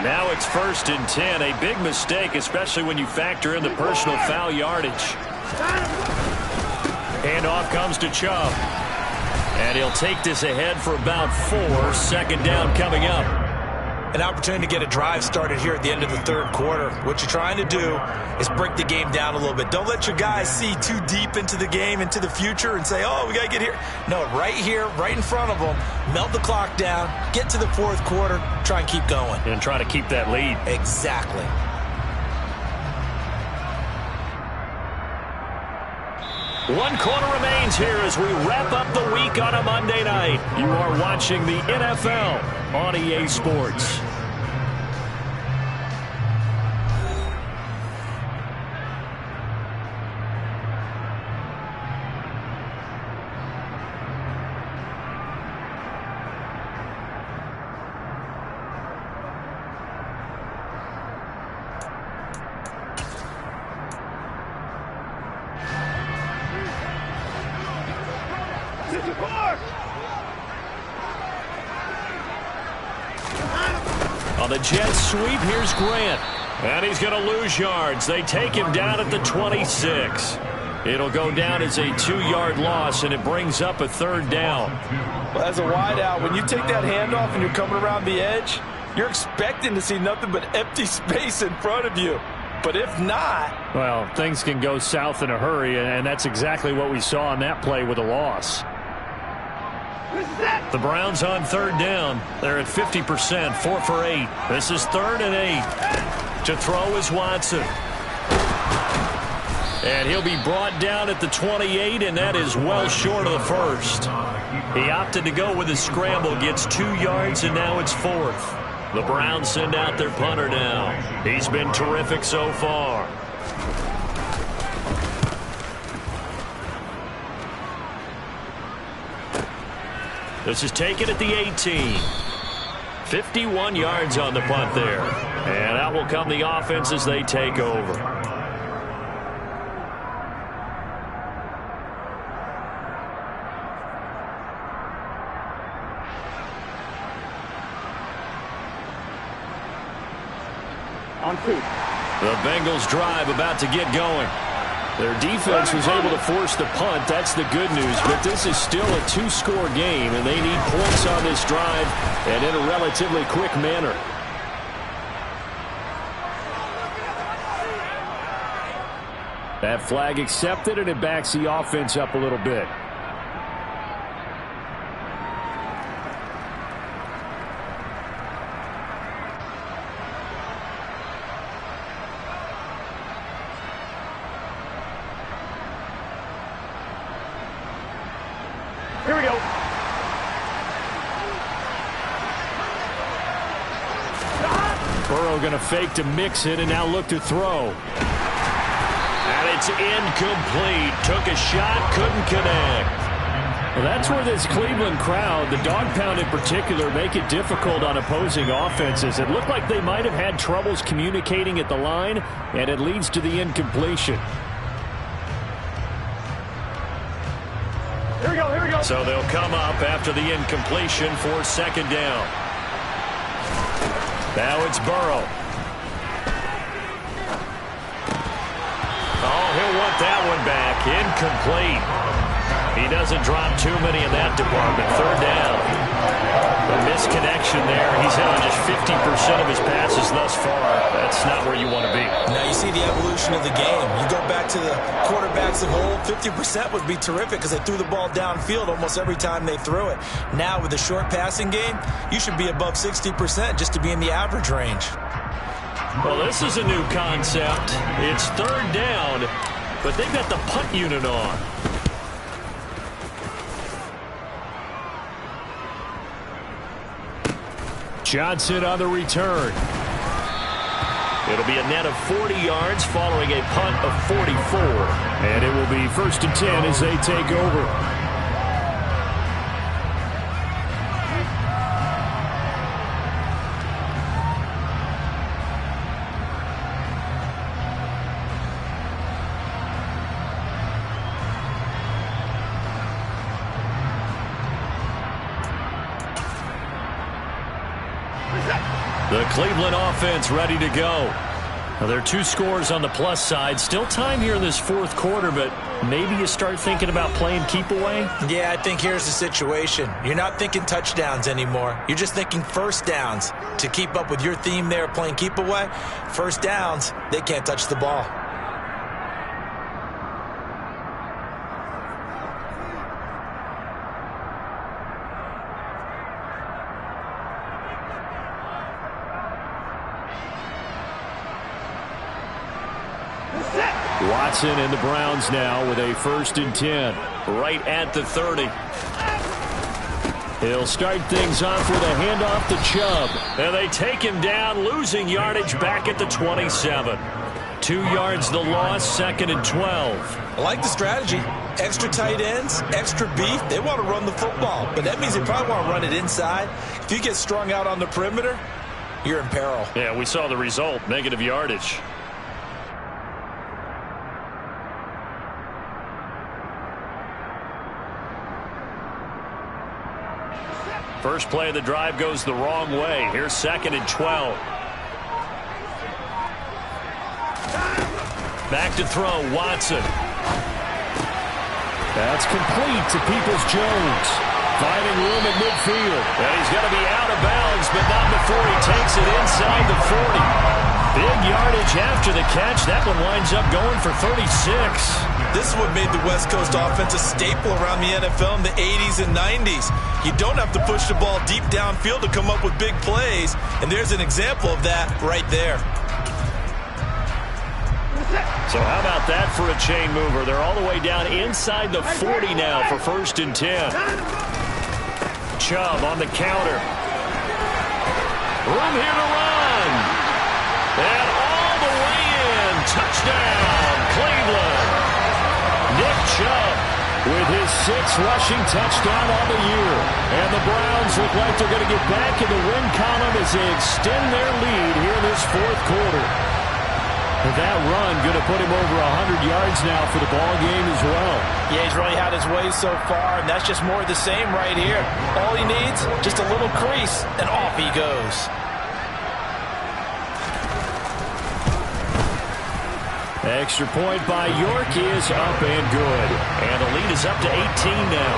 Now it's 1st and 10. A big mistake, especially when you factor in the personal foul yardage. And off comes to Chubb. And he'll take this ahead for about 4. Second down coming up. An opportunity to get a drive started here at the end of the third quarter. What you're trying to do is break the game down a little bit. Don't let your guys see too deep into the game, into the future, and say, oh, we got to get here. No, right here, right in front of them, melt the clock down, get to the fourth quarter, try and keep going. And try to keep that lead. Exactly. One quarter remains here as we wrap up the week on a Monday night. You are watching the NFL on EA Sports. On the jet sweep, here's Grant. And he's going to lose yards. They take him down at the 26. It'll go down as a 2-yard loss, and it brings up a third down. Well, as a wideout, when you take that handoff and you're coming around the edge, you're expecting to see nothing but empty space in front of you. But if not... Well, things can go south in a hurry, and that's exactly what we saw on that play with a loss. The Browns on third down. They're at 50%, 4 for 8. This is 3rd and 8. To throw is Watson. And he'll be brought down at the 28, and that is well short of the first. He opted to go with his scramble, gets 2 yards, and now it's 4th. The Browns send out their punter now. He's been terrific so far. This is taken at the 18. 51 yards on the punt there. And out will come the offense as they take over. On 2. The Bengals drive about to get going. Their defense was able to force the punt. That's the good news. But this is still a 2-score game, and they need points on this drive and in a relatively quick manner. That flag accepted, and it backs the offense up a little bit. Here we go. Burrow going to fake to mix it and now look to throw. And it's incomplete. Took a shot, couldn't connect. Well, that's where this Cleveland crowd, the dog pound in particular, make it difficult on opposing offenses. It looked like they might have had troubles communicating at the line, and it leads to the incompletion. Here we go, here we go. So they'll come up after the incompletion for second down. Now it's Burrow. Oh, he'll want that one back. Incomplete. He doesn't drop too many in that department. Third down. A misconnection there. He's hit on just 50% of his passes thus far. That's not where you want to be. Now you see the evolution of the game. You go back to the quarterbacks of old, 50% would be terrific because they threw the ball downfield almost every time they threw it. Now with the short passing game, you should be above 60% just to be in the average range. Well, this is a new concept. It's third down, but they've got the punt unit on. Johnson on the return. It'll be a net of 40 yards following a punt of 44. And it will be 1st and 10 as they take over. The Cleveland offense ready to go. Well, there are two scores on the plus side. Still time here in this fourth quarter, but maybe you start thinking about playing keep away? Yeah, I think here's the situation. You're not thinking touchdowns anymore. You're just thinking first downs. To keep up with your theme there, playing keep away, first downs, they can't touch the ball. Watson and the Browns now with a 1st and 10. Right at the 30. He'll start things off with a handoff to Chubb. And they take him down, losing yardage back at the 27. 2 yards the loss, 2nd and 12. I like the strategy. Extra tight ends, extra beef. They want to run the football, but that means they probably want to run it inside. If you get strung out on the perimeter, you're in peril. Yeah, we saw the result, negative yardage. First play of the drive goes the wrong way. Here's 2nd and 12. Back to throw, Watson. That's complete to Peoples-Jones. Finding room at midfield. And he's going to be out of bounds, but not before he takes it inside the 40. Big yardage after the catch. That one winds up going for 36. This is what made the West Coast offense a staple around the NFL in the 80s and 90s. You don't have to push the ball deep downfield to come up with big plays, and there's an example of that right there. So how about that for a chain mover? They're all the way down inside the 40 now for 1st and 10. Chubb on the counter. Room here to run. And all the way in. Touchdown, Cleveland. Nick Chubb with his 6th rushing touchdown on the year. And the Browns look like they're going to get back in the win column as they extend their lead here in this fourth quarter. And that run going to put him over 100 yards now for the ball game as well. Yeah, he's really had his way so far, and that's just more of the same right here. All he needs, just a little crease, and off he goes. Extra point by York is up and good. And the lead is up to 18 now.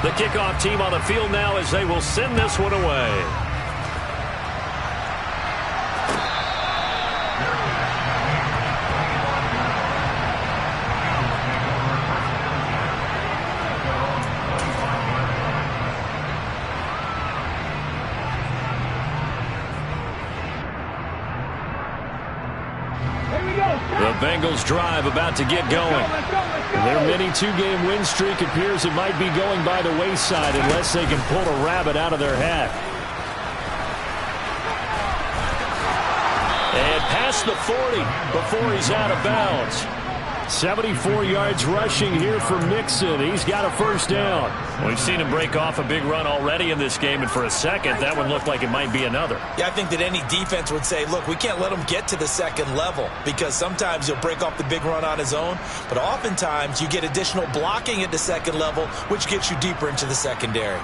The kickoff team on the field now as they will send this one away. The Bengals drive about to get going. Their mini 2-game win streak appears it might be going by the wayside unless they can pull a rabbit out of their hat. And past the 40 before he's out of bounds. 74 yards rushing here for Mixon. He's got a 1st down. We've seen him break off a big run already in this game, and for a second, that one looked like it might be another. Yeah, I think that any defense would say, look, we can't let him get to the 2nd level because sometimes he'll break off the big run on his own, but oftentimes you get additional blocking at the 2nd level, which gets you deeper into the secondary.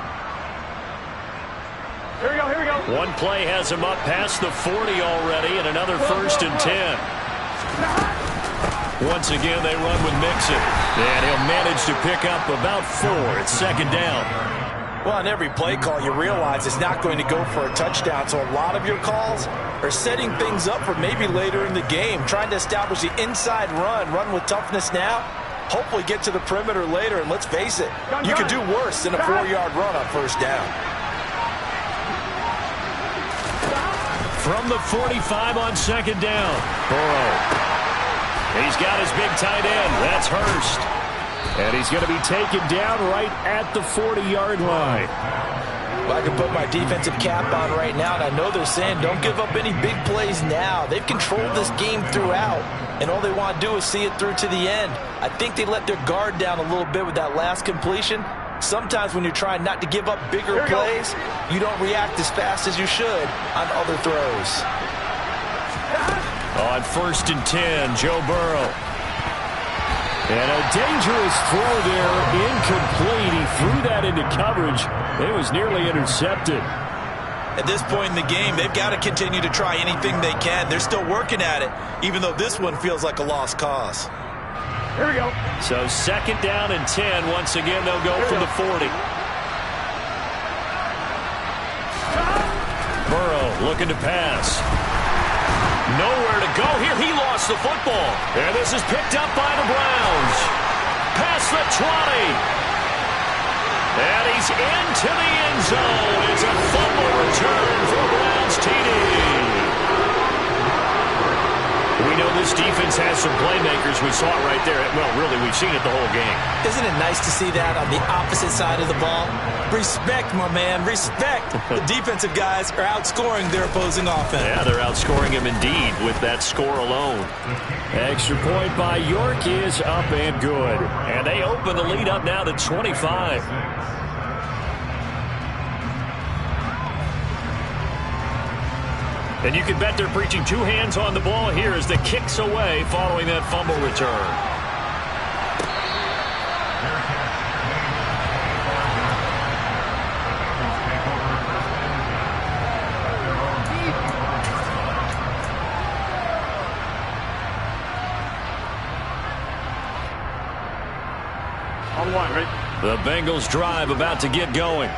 Here we go, here we go. One play has him up past the 40 already, and another 1st and 10. Once again, they run with Mixon. And he'll manage to pick up about 4. It's 2nd down. Well, on every play call, you realize it's not going to go for a touchdown. So a lot of your calls are setting things up for maybe later in the game, trying to establish the inside run with toughness now, hopefully get to the perimeter later. And let's face it, you could do worse than a 4-yard run on 1st down. From the 45 on 2nd down, Burrow. He's got his big tight end. That's Hurst. And he's going to be taken down right at the 40-yard line. Well, I can put my defensive cap on right now, and I know they're saying don't give up any big plays now. They've controlled this game throughout, and all they want to do is see it through to the end. I think they let their guard down a little bit with that last completion. Sometimes when you're trying not to give up bigger plays, you don't react as fast as you should on other throws. On 1st and 10, Joe Burrow. And a dangerous throw there, incomplete. He threw that into coverage. It was nearly intercepted. At this point in the game, they've got to continue to try anything they can. They're still working at it, even though this one feels like a lost cause. Here we go. So 2nd down and 10. Once again, they'll go from the 40. Burrow looking to pass. Nowhere to go here. He lost the football. And this is picked up by the Browns. Past the 20. And he's into the end zone. It's a fumble return for Browns TD. We know this defense has some playmakers. We saw it right there. Well, really, we've seen it the whole game. Isn't it nice to see that on the opposite side of the ball? Respect, my man, respect. The defensive guys are outscoring their opposing offense. Yeah, they're outscoring him indeed with that score alone. Extra point by York is up and good. And they open the lead up now to 25. And you can bet they're preaching 2 hands on the ball here as the kick's away following that fumble return. On 1, ready? The Bengals drive about to get going.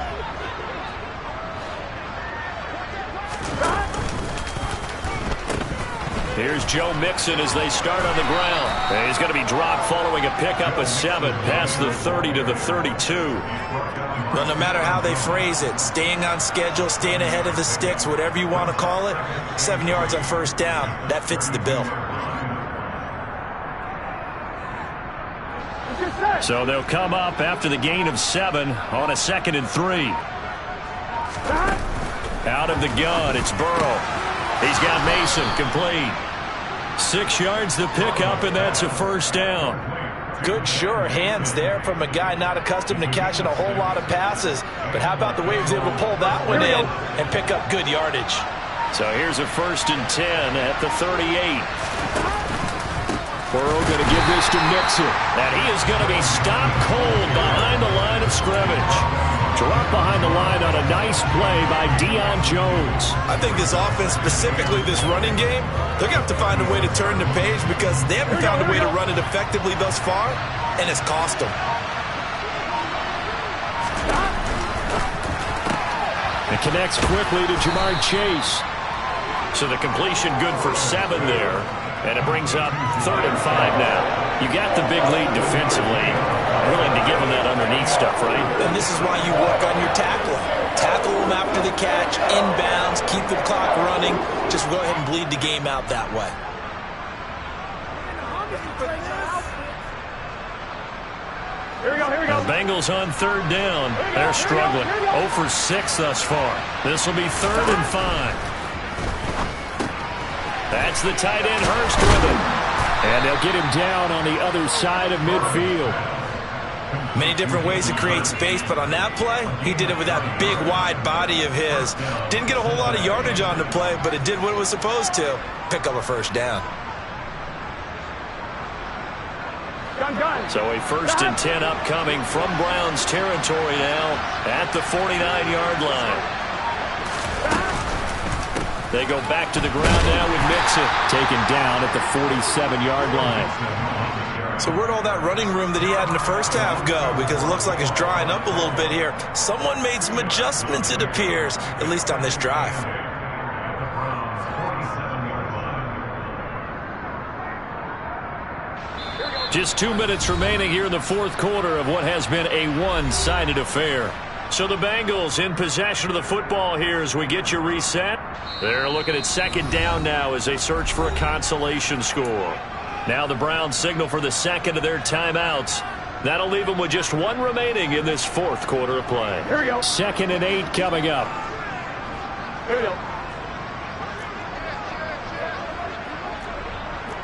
Here's Joe Mixon as they start on the ground. And he's going to be dropped following a pickup of 7 past the 30 to the 32. Well, no matter how they phrase it, staying on schedule, staying ahead of the sticks, whatever you want to call it, 7 yards on 1st down, that fits the bill. So they'll come up after the gain of 7 on a 2nd and 3. Out of the gun, it's Burrow. He's got Mason complete. 6 yards the pickup, and that's a 1st down. Good, sure hands there from a guy not accustomed to catching a whole lot of passes. But how about the way he was able to pull that one in and pick up good yardage? So here's a 1st and 10 at the 38. Burrow going to give this to Mixon. And he is going to be stopped cold behind the line of scrimmage. Dropped behind the line on a nice play by Deion Jones. I think this offense, specifically this running game, they're going to have to find a way to turn the page because they haven't found a way to run it effectively thus far, and it's cost them. It connects quickly to Jamar Chase. So the completion good for 7 there. And it brings up 3rd and 5 now. You got the big lead defensively. Willing to give them that underneath stuff, right? And this is why you work on your tackling. Tackle them after the catch, inbounds, keep the clock running. Just go ahead and bleed the game out that way. Here we go, here we go. The Bengals on 3rd down. They're struggling. 0 for 6 thus far. This will be 3rd and 5. That's the tight end Hurst with him. And they'll get him down on the other side of midfield. Many different ways to create space, but on that play, he did it with that big, wide body of his. Didn't get a whole lot of yardage on the play, but it did what it was supposed to. Pick up a 1st down. So a 1st and 10 upcoming from Browns territory now at the 49-yard line. They go back to the ground now with Mixon. Taken down at the 47-yard line. So where'd all that running room that he had in the 1st half go? Because it looks like it's drying up a little bit here. Someone made some adjustments, it appears, at least on this drive. Just 2 minutes remaining here in the 4th quarter of what has been a one-sided affair. So the Bengals in possession of the football here as we get you reset. They're looking at 2nd down now as they search for a consolation score. Now the Browns signal for the 2nd of their timeouts. That'll leave them with just 1 remaining in this 4th quarter of play. Here we go. 2nd and 8 coming up. Here we go.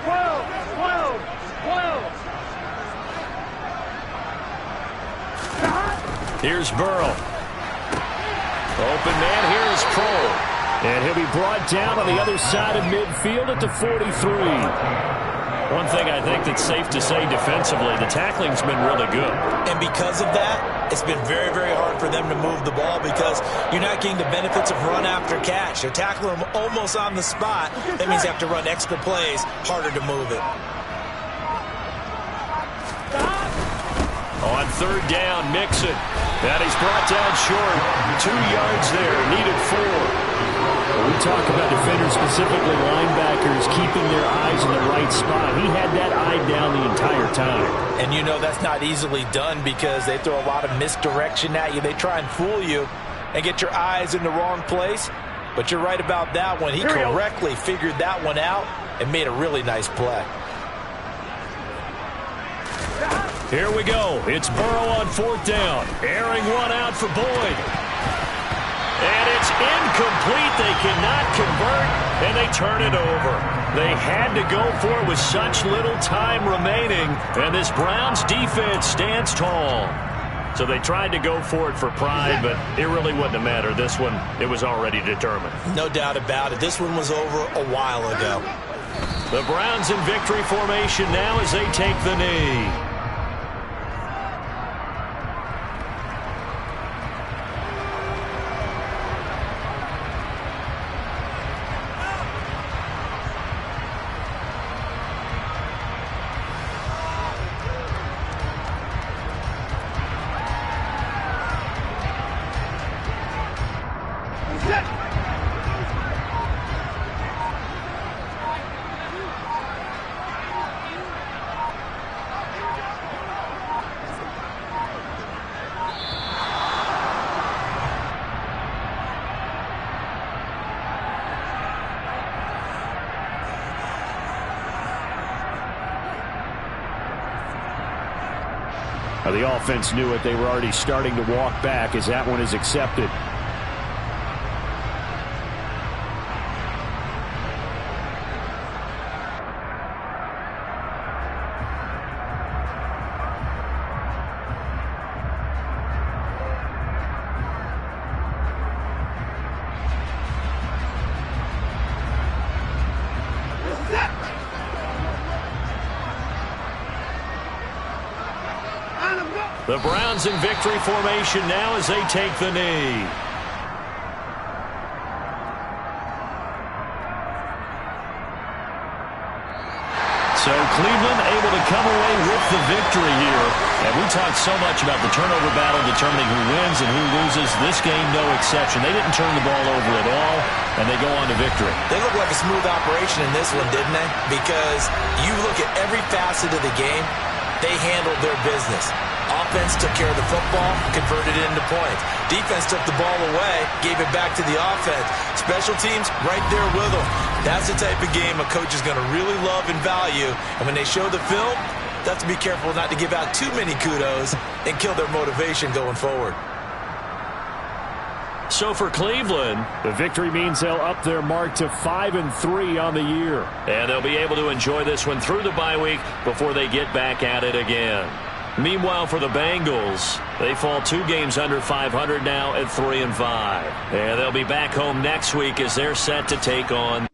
12, 12, 12. Here's Burrow. Open man here is Cole. And he'll be brought down on the other side of midfield at the 43. One thing I think that's safe to say defensively, the tackling's been really good. And because of that, it's been very, very hard for them to move the ball because you're not getting the benefits of run after catch. You're tackling them almost on the spot. That means you have to run extra plays, harder to move it. On third down, Mixon. And he's brought down short. 2 yards there, needed 4. We talk about defenders, specifically linebackers, keeping their eyes in the right spot. He had that eye down the entire time. And you know that's not easily done because they throw a lot of misdirection at you. They try and fool you and get your eyes in the wrong place. But you're right about that one. He correctly figured that one out and made a really nice play. Here we go. It's Burrow on fourth down. Airing one out for Boyd. And it's incomplete. They cannot convert, and they turn it over. They had to go for it with such little time remaining, and this Browns defense stands tall. So they tried to go for it for pride, but it really wouldn't have mattered. This one, it was already determined. No doubt about it. This one was over a while ago. The Browns in victory formation now as they take the knee. The offense knew it. They were already starting to walk back as that one is accepted. The Browns in victory formation now as they take the knee. So Cleveland able to come away with the victory here. And we talked so much about the turnover battle determining who wins and who loses. This game, no exception. They didn't turn the ball over at all, and they go on to victory. They look like a smooth operation in this one, didn't they? Because you look at every facet of the game, they handled their business. Offense took care of the football, converted it into points. Defense took the ball away, gave it back to the offense. Special teams, right there with them. That's the type of game a coach is going to really love and value. And when they show the film, they have to be careful not to give out too many kudos and kill their motivation going forward. So for Cleveland, the victory means they'll up their mark to 5-3 on the year. And they'll be able to enjoy this one through the bye week before they get back at it again. Meanwhile, for the Bengals, they fall 2 games under 500 now at 3-5. And they'll be back home next week as they're set to take on